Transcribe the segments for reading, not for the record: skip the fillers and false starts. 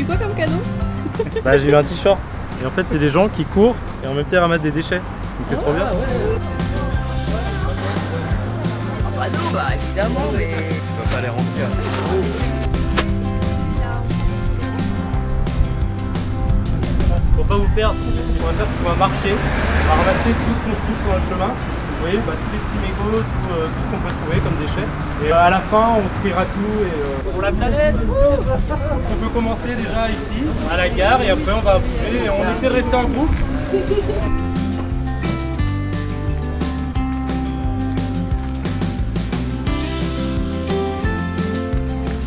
c'est quoi comme cadeau? Bah j'ai eu un t-shirt. Et en fait c'est des gens qui courent et en même temps ramassent des déchets. Donc c'est trop bien. Ouais. Bah non, bah évidemment, mais... On va pas les remplir. Pour pas vous perdre, ce qu'on va faire, c'est qu'on va marcher. On va ramasser tout ce qu'on trouve sur le chemin. Vous voyez, tous les petits mégots, tout ce qu'on peut trouver comme déchets. Et à la fin, on triera tout et pour la planète. On peut commencer déjà ici, à la gare, et après on va bouger et on essaie de rester en groupe.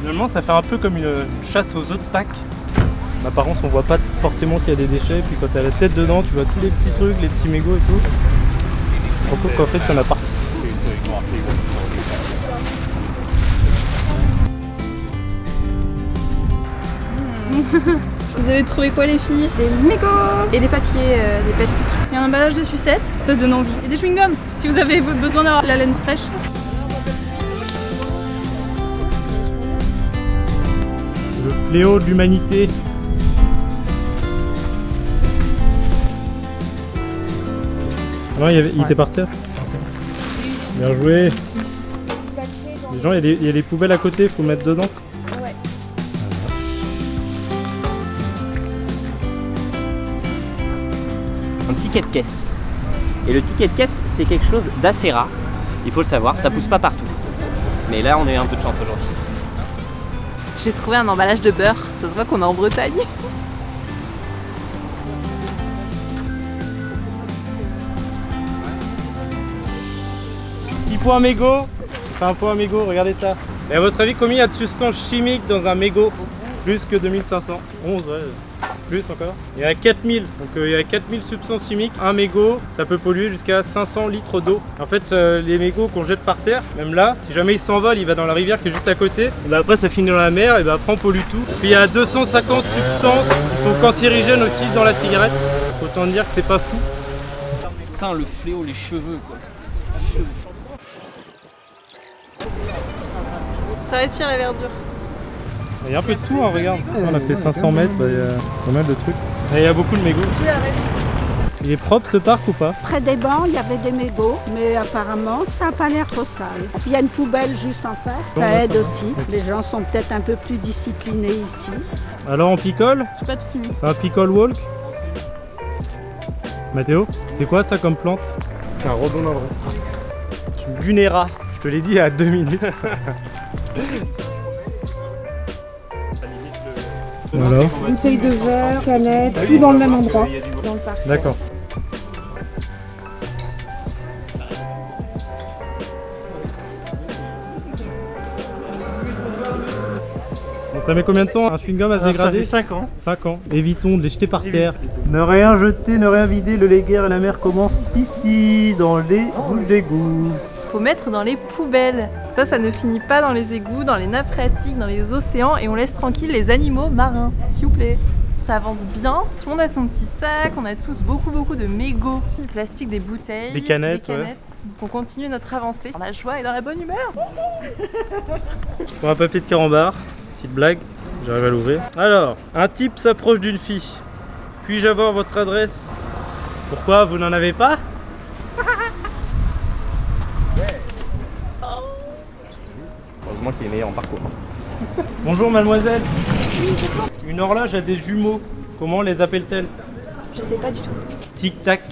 Finalement, ça fait un peu comme une chasse aux œufs de Pâques. Par contre, on voit pas forcément qu'il y a des déchets, puis quand tu as la tête dedans, tu vois tous les petits trucs, les petits mégots et tout. Surtout qu'en fait, il y en a partout. Vous avez trouvé quoi les filles? Des mégots et des papiers, des plastiques. Il y a un emballage de sucettes, ça donne envie. Et des chewing-gums, si vous avez besoin d'avoir la laine fraîche. Le fléau de l'humanité. Non, il était par terre. Bien joué. Les gens, il y a des poubelles à côté, il faut mettre dedans. Ouais. Un ticket de caisse. Et le ticket de caisse, c'est quelque chose d'assez rare. Il faut le savoir, ça pousse pas partout. Mais là, on a eu un peu de chance aujourd'hui. J'ai trouvé un emballage de beurre. Ça se voit qu'on est en Bretagne. Petit pot à mégot. Enfin, un pot à mégot, regardez ça. Et à votre avis, combien il y a de substances chimiques dans un mégot? Plus que 2500. 11, ouais. Plus encore. Il y a 4000. Donc il y a 4000 substances chimiques. Un mégot, ça peut polluer jusqu'à 500 litres d'eau. En fait, les mégots qu'on jette par terre, même là, si jamais il s'envole, il va dans la rivière qui est juste à côté. Et ben après, ça finit dans la mer, et ben après, on pollue tout. Puis il y a 250 substances qui sont cancérigènes aussi dans la cigarette. Autant dire que c'est pas fou. Putain, le fléau, les cheveux, quoi. Ça respire la verdure. Il y a un peu de tout, hein, regarde. On a fait 500 mètres, il y a pas mal de trucs. Et il y a beaucoup de mégots. Il est propre ce parc ou pas? Près des bancs, il y avait des mégots, mais apparemment, ça n'a pas l'air trop sale. Il y a une poubelle juste en face, ça aide aussi. Les gens sont peut-être un peu plus disciplinés ici. Alors on picole? J'ai pas de fumée. C'est un picole walk? Mathéo, c'est quoi ça comme plante? C'est un rhododendron. Tu bunéras. Je te l'ai dit à 2 minutes. Voilà. Bouteille de verre, canette, tout dans le même endroit, dans le parc. D'accord. Bon, ça met combien de temps un chewing-gum à se dégrader? Ça fait 5 ans. 5 ans. Évitons de les jeter par terre. Ne rien jeter, ne rien vider, le léguer et la mer commence ici, dans les boules d'égout. Faut mettre dans les poubelles. Ça ne finit pas dans les égouts, dans les nappes phréatiques, dans les océans et on laisse tranquille les animaux marins, s'il vous plaît. Ça avance bien, tout le monde a son petit sac, on a tous beaucoup de mégots, du plastique, des bouteilles, des canettes. Ouais. Donc on continue notre avancée dans la joie et dans la bonne humeur. Pour un papier de carambar, petite blague, j'arrive à l'ouvrir. Alors, un type s'approche d'une fille. Puis-je avoir votre adresse? Pourquoi vous n'en avez pas? Heureusement qu'il est meilleur en parcours. Bonjour mademoiselle. Une horloge a des jumeaux. Comment les appelle-t-elle? Je sais pas du tout. Tic-tac.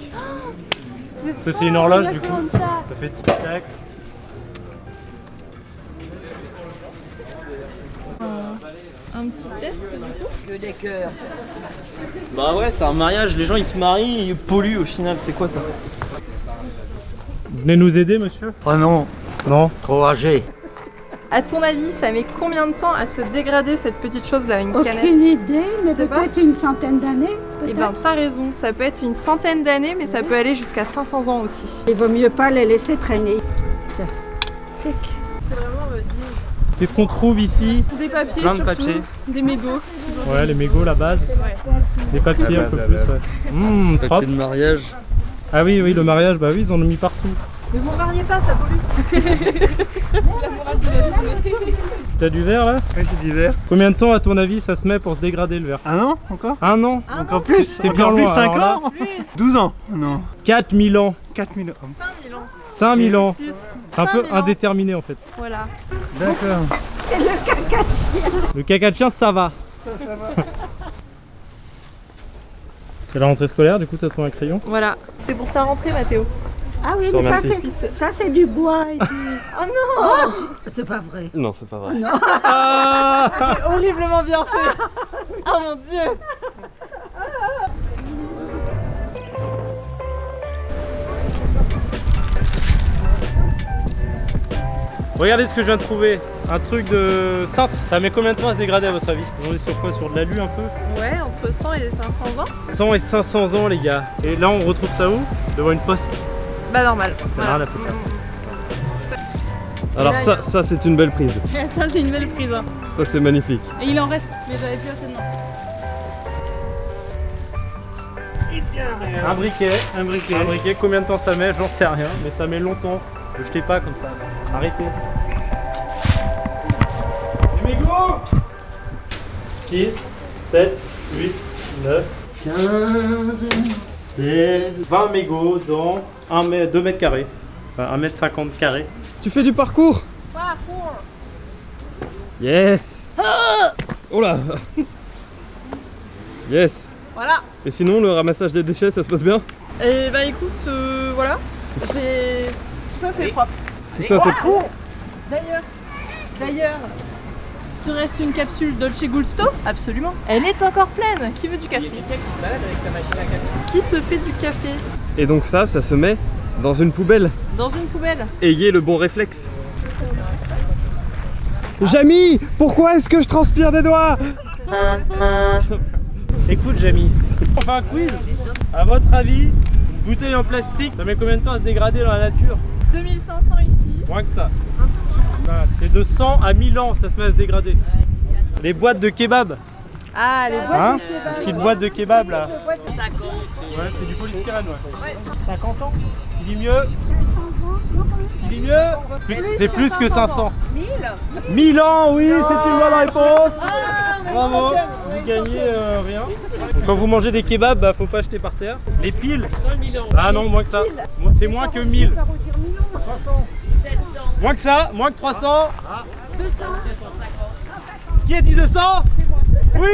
Ça c'est une horloge du coup. Ça fait tic-tac. Un petit test du coup? Que des cœurs. Bah ouais, c'est un mariage, les gens ils se marient, ils polluent au final, c'est quoi ça? Vous venez nous aider monsieur? Oh non, Non. trop âgé. À ton avis, ça met combien de temps à se dégrader cette petite chose là, une canette? Aucune idée, mais C'est pas peut-être une centaine d'années. Eh ben t'as raison, ça peut être une centaine d'années mais ça peut aller jusqu'à 500 ans aussi. Il vaut mieux pas les laisser traîner. Tiens. Tic. C'est vraiment Qu'est-ce qu'on trouve ici? Des papiers Plein de surtout, papiers. des mégots. Ouais, les mégots, la base. Des papiers La un peu base, plus. la base. Ouais. Propre. de mariage. Ah oui, le mariage, bah oui, ils en ont mis partout. Mais vous ne mariez pas, ça pollue. La morale de la journée. T'as du verre là? Ouais, c'est du verre. Combien de temps à ton avis ça se met pour se dégrader le verre? Un an encore? Un an? Encore plus? C'est bien plus, loin, 5 alors là. ans? 12 ans? Non. 4000 ans. 4000 ans. 5000 ans. 5000 ans. Plus. Un peu 5000 ans. indéterminé en fait. Voilà. D'accord. Le caca de chien, ça va. C'est la rentrée scolaire, du coup t'as trouvé un crayon. Voilà. C'est pour ta rentrée, Mathéo. Ah oui, Je te mais remercie. ça c'est du bois. Et puis... Oh non, C'est pas vrai. Non, c'est pas vrai. Ah c'est horriblement bien fait. Oh mon dieu. Regardez ce que je viens de trouver. Un truc de cintre. Ça met combien de temps à se dégrader à votre avis? On est sur quoi? Sur de l'alu un peu? Ouais, entre 100 et 500 ans. 100 et 500 ans les gars. Et là on retrouve ça où? Devant une poste. Bah normal. Ça n'a rien à foutre. Alors Là, ça c'est une belle prise. Ça, c'est une belle prise. Hein. Ça c'est magnifique. Et il en reste, mais j'avais plus assez de noms. Un briquet. Un briquet. Combien de temps ça met? J'en sais rien. Mais ça met longtemps. Ne jetez pas comme ça. Arrêtez. Les mégots 6, 7, 8, 9, 15, 16, 20 mégots dans 2 mètres carrés. Enfin 1 mètre 50 carrés. Tu fais du parcours? Yes. Oh là. Yes. Voilà. Et sinon le ramassage des déchets ça se passe bien? Et bah écoute, voilà. Tout ça c'est propre. Tout ça c'est... D'ailleurs, tu restes une capsule Dolce Gusto? Absolument. Elle est encore pleine. Qui veut du café? Qui se fait du café? Et donc ça se met dans une poubelle. Dans une poubelle. Ayez le bon réflexe. Jamy, pourquoi est-ce que je transpire des doigts? Écoute Jamy, on fait un quiz. À votre avis, une bouteille en plastique, ça met combien de temps à se dégrader dans la nature? 2500 ici. Moins que ça. Voilà, c'est de 100 à 1000 ans ça se met à se dégrader. Les boîtes de kebab. Ah, les boîtes Hein? de kebab. Les petites boîtes de kebab là. 50. Ouais, c'est du polystyrène ouais. 50 ans. Il dit mieux. Il dit mieux. C'est plus que 500. 1000 ans, oui, c'est une bonne réponse. Bravo. Vous gagnez rien. Donc, quand vous mangez des kebabs, bah, faut pas jeter par terre. Les piles. Ah non, moins que ça. C'est moins que 1000. 300. 700. Moins que ça, moins que 300. 200. Qui a dit 200? Oui.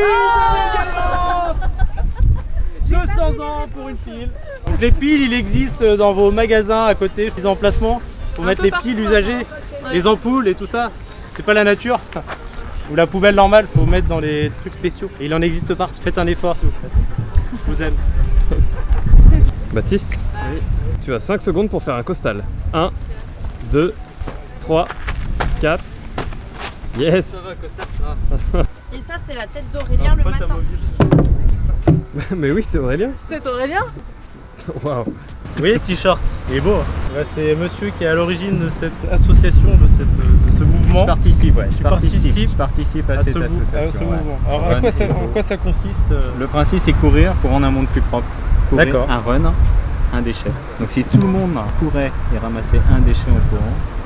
200 ans pour une pile. Donc les piles, il existe dans vos magasins à côté, les emplacements pour mettre les piles usagées, les ampoules et tout ça. C'est pas la nature. Ou la poubelle normale, faut mettre dans les trucs spéciaux. Et il en existe partout. Faites un effort s'il vous plaît. Je vous aime. Baptiste, Oui. tu as 5 secondes pour faire un costal. 1, 2, 3, 4. Yes. Et ça, c'est la tête d'Aurélien le matin. Mais oui, c'est Aurélien. C'est Aurélien? Waouh. Oui, t-shirt, il est beau. Hein. Ouais, c'est monsieur qui est à l'origine de cette association, de ce mouvement. Je participe, ouais. Tu participes Je participe à, à cette ce association. mouvement. ouais. Alors, Run en Eco. quoi ça consiste Le principe, c'est courir pour rendre un monde plus propre. Courir, D'accord. un run, un déchet. Donc si tout le monde courait et ramassait un déchet en courant,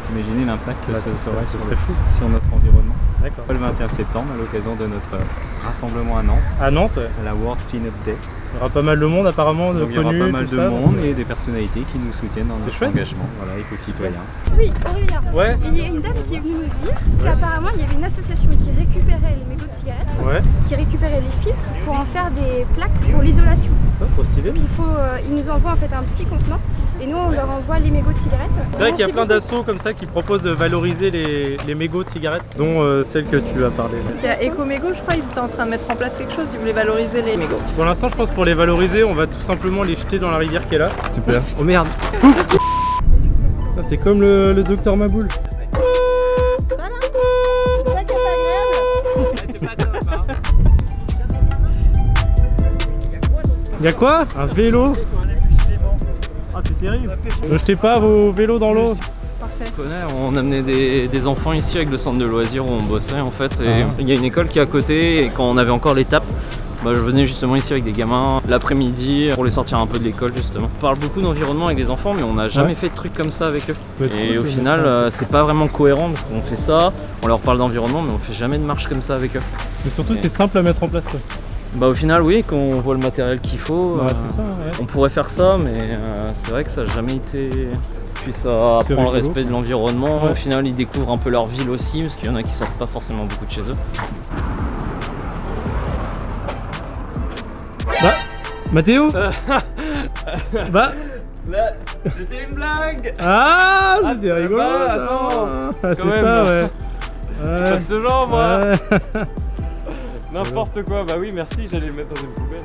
vous imaginez l'impact que Bah, ça ce aurait serait fou. sur notre environnement. D'accord. Le 21 septembre, à l'occasion de notre rassemblement à Nantes, À Nantes, ouais. à la World Cleanup Day. Il y aura pas mal de monde apparemment, de Donc il y aura connus, pas mal tout de ça. monde et des personnalités qui nous soutiennent dans C'est notre chouette. engagement, voilà, éco-citoyen. Oui, Aurélien. Ouais. Et il y a une dame qui est venue nous dire qu'apparemment il y avait une association qui récupérait les mégots de cigarettes, Ouais. qui récupérait les filtres pour en faire des plaques pour l'isolation. Oh, trop stylé. Donc ils nous envoient en fait un petit contenant et nous on leur envoie les mégots de cigarettes. C'est vrai qu'il y a plein d'assos comme ça qui proposent de valoriser les mégots de cigarettes, dont celle que tu as parlé. Là. Il y a Ecomégo, je crois, ils étaient en train de mettre en place quelque chose, ils voulaient valoriser les mégots. Pour l'instant, je pense pour les valoriser, on va tout simplement les jeter dans la rivière qui est là. Super. Oh merde. Ça c'est comme le docteur Maboul. Y'a quoi? Un vélo? Ah, c'est terrible. Ne jetez pas vos vélos dans l'eau. On amenait des enfants ici avec le centre de loisirs où on bossait en fait et il y a une école qui est à côté et quand on avait encore les tapes Bah, je venais justement ici avec des gamins l'après-midi pour les sortir un peu de l'école justement. On parle beaucoup d'environnement avec des enfants mais on n'a jamais fait de trucs comme ça avec eux. Et au final c'est pas vraiment cohérent parce qu'on fait ça, on leur parle d'environnement mais on fait jamais de marche comme ça avec eux. Mais surtout c'est simple à mettre en place quoi. Bah au final oui, quand on voit le matériel qu'il faut, c'est ça, ouais. on pourrait faire ça mais c'est vrai que ça n'a jamais été... Puis ça apprend le respect de l'environnement, au final ils découvrent un peu leur ville aussi parce qu'il y en a qui sortent pas forcément beaucoup de chez eux. Bah, Mathéo Bah C'était une blague. Ah, c'était rigolo attends, c'est ça, ouais. Pas de ce genre moi. Ouais. N'importe quoi, bah oui merci, j'allais le mettre dans une poubelle.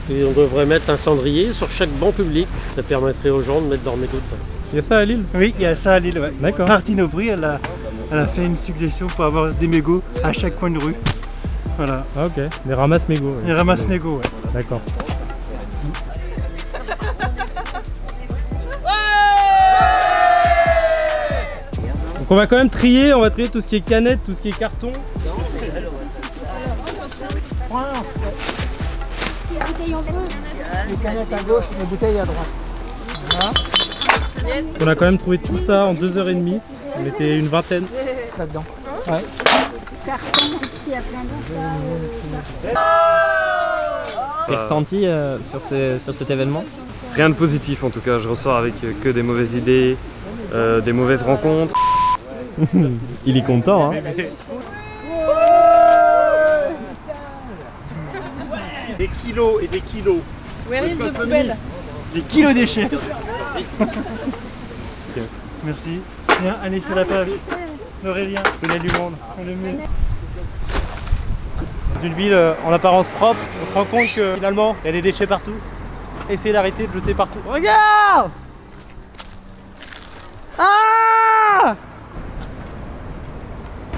Et on devrait mettre un cendrier sur chaque banc public, ça permettrait aux gens de mettre leurs mégots dedans. Il y a ça à Lille? Oui, il y a ça à Lille, ouais. D'accord. Martine Aubry, elle a fait une suggestion pour avoir des mégots à chaque coin de rue. Voilà. Ah, ok, des ramasses mégots. Les ramasses mégots, ouais. D'accord. Donc on va quand même trier, on va trier tout ce qui est canettes, tout ce qui est carton. Les canettes à gauche, les bouteilles à droite. Voilà. On a quand même trouvé tout ça en 2h30. On était une vingtaine. Là-dedans. Ouais. Carton ici à plein d'eau. T'es ressenti sur cet événement? Rien de positif en tout cas, je ressors avec que des mauvaises idées, des mauvaises rencontres. Il est content, hein. Des kilos et des kilos. Where is the poubelle? Des kilos déchets. Merci. Viens, allez sur la page. L'Aurélien, connaît du monde. Dans une ville en apparence propre, on se rend compte que finalement il y a des déchets partout. Essayez d'arrêter de jeter partout. Regarde! Ah!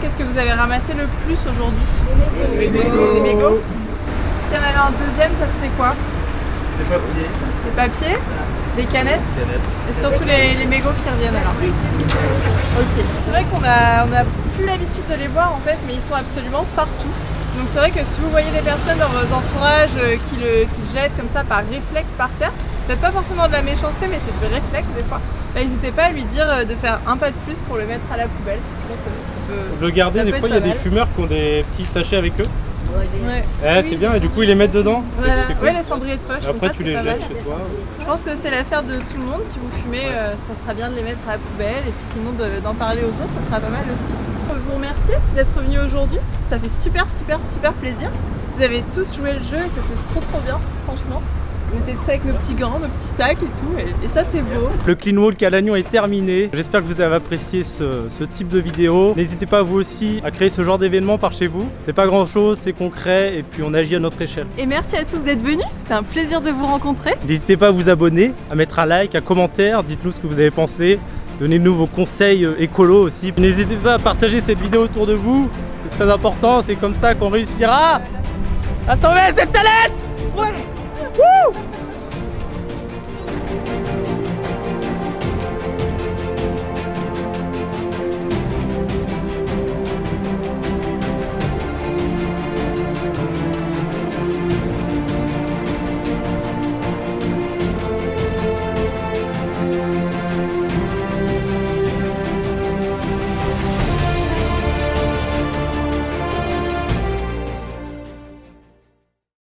Qu'est-ce que vous avez ramassé le plus aujourd'hui? Les mégots. Si on avait un deuxième, ça serait quoi? Des papiers. Des papiers? Des canettes? Et surtout les mégots qui reviennent alors. Ok. C'est vrai qu'on a plus l'habitude de les voir en fait, mais ils sont absolument partout. Donc c'est vrai que si vous voyez des personnes dans vos entourages qui le jettent comme ça par réflexe par terre, peut-être pas forcément de la méchanceté, mais c'est de réflexe des fois, bah, n'hésitez pas à lui dire de faire un pas de plus pour le mettre à la poubelle. Je pense que ça peut Le garder, des être fois il y a pas des mal. fumeurs qui ont des petits sachets avec eux. Ouais. Ouais, c'est bien, et du coup ils les mettent dedans. Voilà. C'est cool. Ouais, les cendriers de poche. Et après comme ça, tu c'est les pas jettes mal. chez toi. Je pense que c'est l'affaire de tout le monde. Si vous fumez, ça sera bien de les mettre à la poubelle et puis sinon d'en parler aux autres, ça sera pas mal aussi. Je vous remercie d'être venus aujourd'hui. Ça fait super plaisir. Vous avez tous joué le jeu et c'était trop bien, franchement. On était tous avec nos petits gants, nos petits sacs et tout, et ça c'est beau. Le Clean Walk à Lannion est terminé. J'espère que vous avez apprécié ce type de vidéo. N'hésitez pas vous aussi à créer ce genre d'événement par chez vous. C'est pas grand chose, c'est concret et puis on agit à notre échelle. Et merci à tous d'être venus, c'est un plaisir de vous rencontrer. N'hésitez pas à vous abonner, à mettre un like, un commentaire, dites-nous ce que vous avez pensé. Donnez-nous vos conseils écolos aussi. N'hésitez pas à partager cette vidéo autour de vous. C'est très important, c'est comme ça qu'on réussira à sauver cette planète. Ouais.